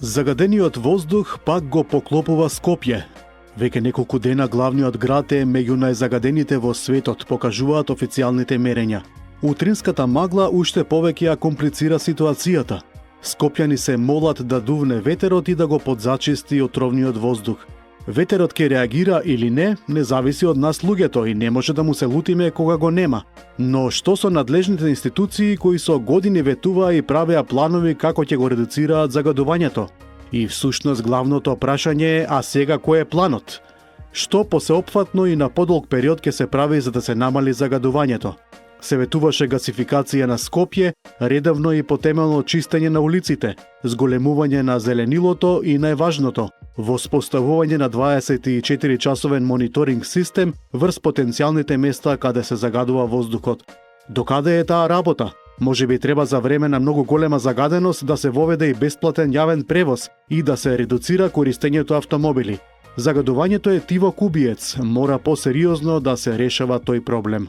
Загадениот воздух пак го поклопува Скопје. Веќе неколку дена главниот град е меѓу најзагадените во светот, покажуваат официјалните мерења. Утринската магла уште повеќе ја комплицира ситуацијата. Скопјани се молат да дувне ветерот и да го подзачисти отровниот воздух. Ветерот ќе реагира или не зависи од нас луѓето и не може да му се лутиме кога го нема. Но што со надлежните институции кои со години ветуваа и правеа планови како ќе го редуцираат загадувањето? И всушност главното прашање е, а сега кој е планот? Што посеопфатно и на подолг период ќе се прави за да се намали загадувањето? Се ветуваше гасификација на Скопје, редовно и потемелно чистење на улиците, зголемување на зеленилото и најважното, воспоставување на 24-часовен мониторинг систем врз потенцијалните места каде се загадува воздухот. Докаде е таа работа? Може би треба за време на многу голема загаденост да се воведе и бесплатен јавен превоз и да се редуцира користењето автомобили. Загадувањето е тивок убиец, мора посериозно да се решава тој проблем.